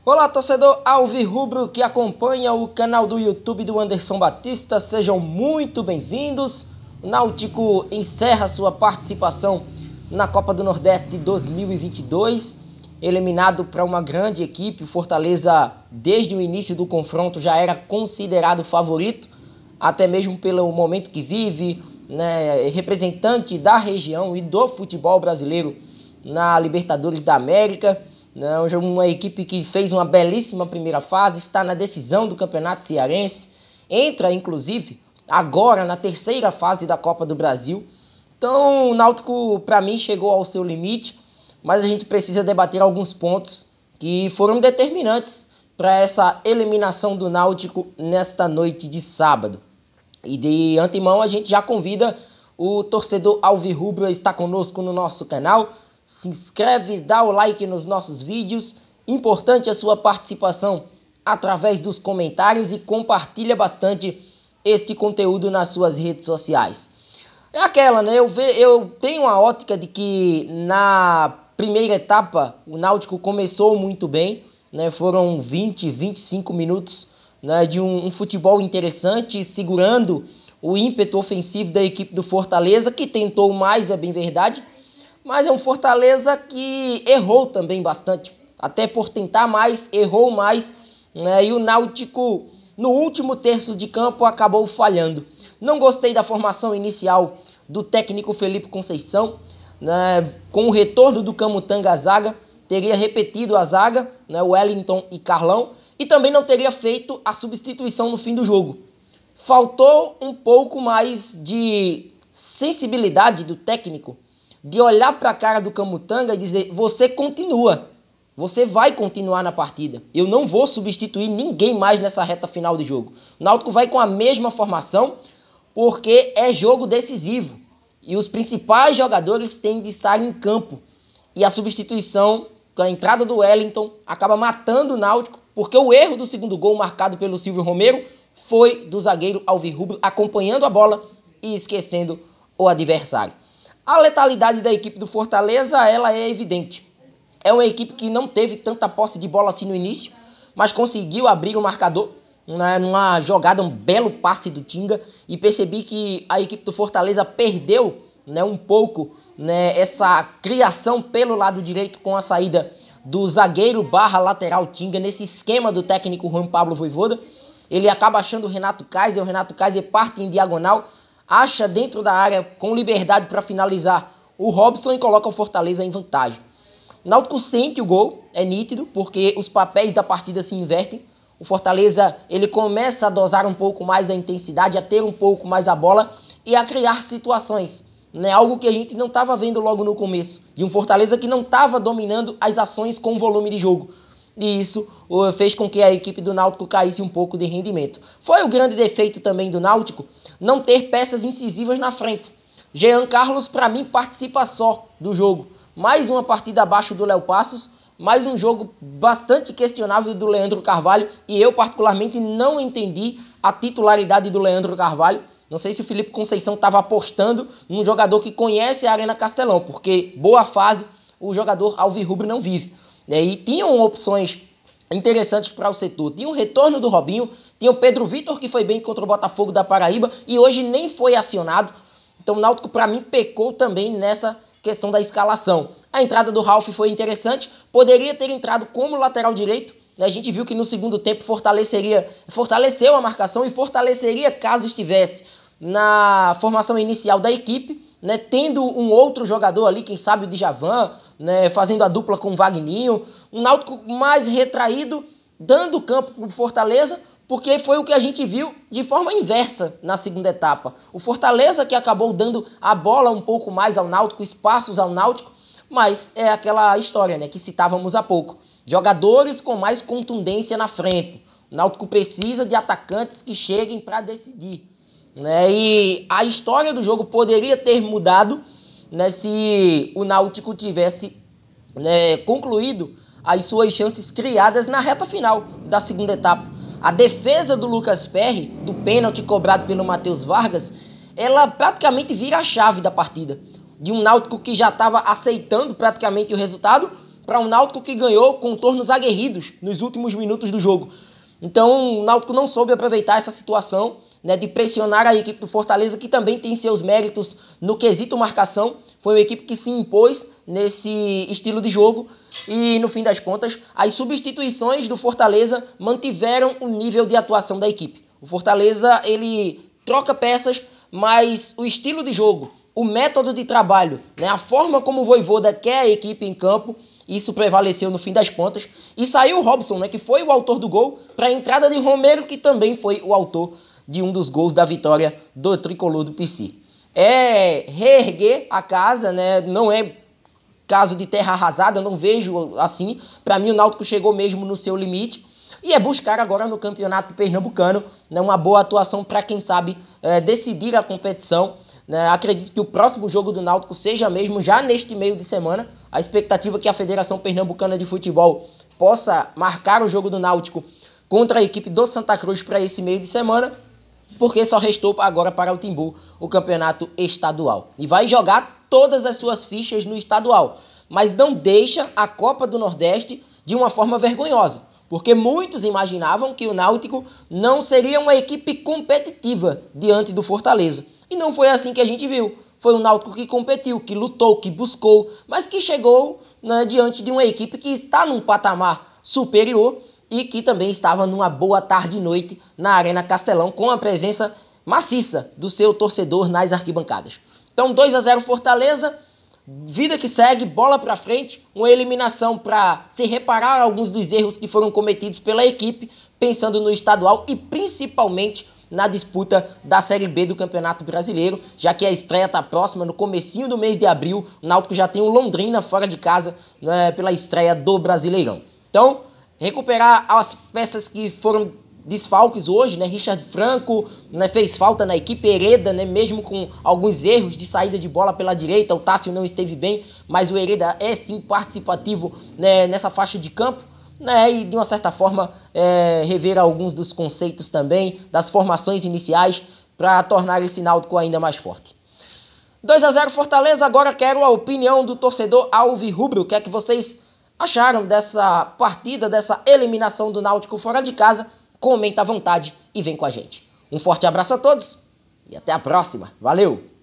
Olá, torcedor alvirrubro que acompanha o canal do YouTube do Anderson Batista, sejam muito bem-vindos. O Náutico encerra sua participação na Copa do Nordeste 2022, eliminado para uma grande equipe. O Fortaleza, desde o início do confronto, já era considerado favorito, até mesmo pelo momento que vive, representante da região e do futebol brasileiro na Libertadores da América. Uma equipe que fez uma belíssima primeira fase, está na decisão do Campeonato Cearense, entra inclusive agora na terceira fase da Copa do Brasil. Então o Náutico, para mim, chegou ao seu limite, mas a gente precisa debater alguns pontos que foram determinantes para essa eliminação do Náutico nesta noite de sábado. E de antemão a gente já convida o torcedor alvirrubro a estar conosco no nosso canal. Se inscreve, dá o like nos nossos vídeos. Importante a sua participação através dos comentários e compartilha bastante este conteúdo nas suas redes sociais. É aquela, eu tenho a ótica de que na primeira etapa o Náutico começou muito bem, foram 25 minutos de um futebol interessante, segurando o ímpeto ofensivo da equipe do Fortaleza, que tentou mais, é bem verdade. Mas é um Fortaleza que errou também bastante. Até por tentar mais, errou mais. E o Náutico, no último terço de campo, acabou falhando. Não gostei da formação inicial do técnico Felipe Conceição. Com o retorno do Camutanga à zaga, teria repetido a zaga, Wellington e Carlão. E também não teria feito a substituição no fim do jogo. Faltou um pouco mais de sensibilidade do técnico, de olhar para a cara do Camutanga e dizer: você continua, você vai continuar na partida, eu não vou substituir ninguém mais nessa reta final do jogo. O Náutico vai com a mesma formação porque é jogo decisivo e os principais jogadores têm de estar em campo, e a substituição com a entrada do Wellington acaba matando o Náutico, porque o erro do segundo gol marcado pelo Silvio Romero foi do zagueiro alvirrubro acompanhando a bola e esquecendo o adversário. A letalidade da equipe do Fortaleza, ela é evidente. É uma equipe que não teve tanta posse de bola assim no início, mas conseguiu abrir o marcador numa jogada, um belo passe do Tinga, e percebi que a equipe do Fortaleza perdeu um pouco essa criação pelo lado direito com a saída do zagueiro barra lateral Tinga, nesse esquema do técnico Juan Pablo Vojvoda. Ele acaba achando o Renato Kaiser parte em diagonal, acha dentro da área com liberdade para finalizar o Robson e coloca o Fortaleza em vantagem. O Náutico sente o gol, é nítido, porque os papéis da partida se invertem. O Fortaleza ele começa a dosar um pouco mais a intensidade, a ter um pouco mais a bola e a criar situações. Algo que a gente não estava vendo logo no começo, de um Fortaleza que não estava dominando as ações com volume de jogo. E isso fez com que a equipe do Náutico caísse um pouco de rendimento. Foi o grande defeito também do Náutico não ter peças incisivas na frente. Jean Carlos, para mim, participa só do jogo. Mais uma partida abaixo do Léo Passos, mais um jogo bastante questionável do Leandro Carvalho, e eu particularmente não entendi a titularidade do Leandro Carvalho. Não sei se o Felipe Conceição estava apostando num jogador que conhece a Arena Castelão, porque boa fase o jogador alvirrubro não vive. E tinham opções interessantes para o setor. Tinha o retorno do Robinho, tinha o Pedro Vitor, que foi bem contra o Botafogo da Paraíba e hoje nem foi acionado. Então o Náutico, para mim, pecou também nessa questão da escalação. A entrada do Ralf foi interessante, poderia ter entrado como lateral direito. A gente viu que no segundo tempo fortaleceu a marcação e fortaleceria caso estivesse na formação inicial da equipe, tendo um outro jogador ali, quem sabe o Djavan, fazendo a dupla com o Vagninho. Um Náutico mais retraído, dando campo para o Fortaleza, porque foi o que a gente viu de forma inversa na segunda etapa. O Fortaleza que acabou dando a bola um pouco mais ao Náutico, espaços ao Náutico, mas é aquela história que citávamos há pouco. Jogadores com mais contundência na frente. O Náutico precisa de atacantes que cheguem para decidir. E a história do jogo poderia ter mudado se o Náutico tivesse concluído as suas chances criadas na reta final da segunda etapa. A defesa do Lucas Perry, do pênalti cobrado pelo Matheus Vargas, ela praticamente vira a chave da partida. De um Náutico que já estava aceitando praticamente o resultado, para um Náutico que ganhou contornos aguerridos nos últimos minutos do jogo. Então o Náutico não soube aproveitar essa situação, né, de pressionar a equipe do Fortaleza, que também tem seus méritos no quesito marcação. Foi uma equipe que se impôs nesse estilo de jogo e, no fim das contas, as substituições do Fortaleza mantiveram o nível de atuação da equipe. O Fortaleza, ele troca peças, mas o estilo de jogo, o método de trabalho, né, a forma como o Vojvoda quer a equipe em campo, isso prevaleceu no fim das contas. E saiu o Robson, né, que foi o autor do gol, para a entrada de Romero, que também foi o autor de um dos gols da vitória do tricolor do PC. É reerguer a casa, né? Não é caso de terra arrasada, não vejo assim. Para mim o Náutico chegou mesmo no seu limite. E é buscar agora no campeonato pernambucano, né, uma boa atuação para, quem sabe, decidir a competição. Né? Acredito que o próximo jogo do Náutico seja mesmo já neste meio de semana. A expectativa é que a Federação Pernambucana de Futebol possa marcar o jogo do Náutico contra a equipe do Santa Cruz para esse meio de semana, porque só restou agora para o Timbu o campeonato estadual. E vai jogar todas as suas fichas no estadual, mas não deixa a Copa do Nordeste de uma forma vergonhosa, porque muitos imaginavam que o Náutico não seria uma equipe competitiva diante do Fortaleza. E não foi assim que a gente viu. Foi um Náutico que competiu, que lutou, que buscou, mas que chegou, né, diante de uma equipe que está num patamar superior e que também estava numa boa tarde e noite na Arena Castelão, com a presença maciça do seu torcedor nas arquibancadas. Então 2-0 Fortaleza, vida que segue, bola para frente, uma eliminação para se reparar alguns dos erros que foram cometidos pela equipe, pensando no estadual e principalmente na disputa da Série B do Campeonato Brasileiro, já que a estreia está próxima, no comecinho do mês de abril. O Náutico já tem o Londrina fora de casa, né, pela estreia do Brasileirão. Então, recuperar as peças que foram desfalques hoje, né? Richard Franco, né, fez falta na equipe. Hereda, né, mesmo com alguns erros de saída de bola pela direita, o Tássio não esteve bem, mas o Hereda é sim participativo, né, nessa faixa de campo, né, e de uma certa forma rever alguns dos conceitos também, das formações iniciais, para tornar esse Náutico ainda mais forte. 2-0 Fortaleza. Agora quero a opinião do torcedor alvirrubro. O que é que vocês acharam dessa partida, dessa eliminação do Náutico fora de casa? Comenta à vontade e vem com a gente. Um forte abraço a todos e até a próxima. Valeu!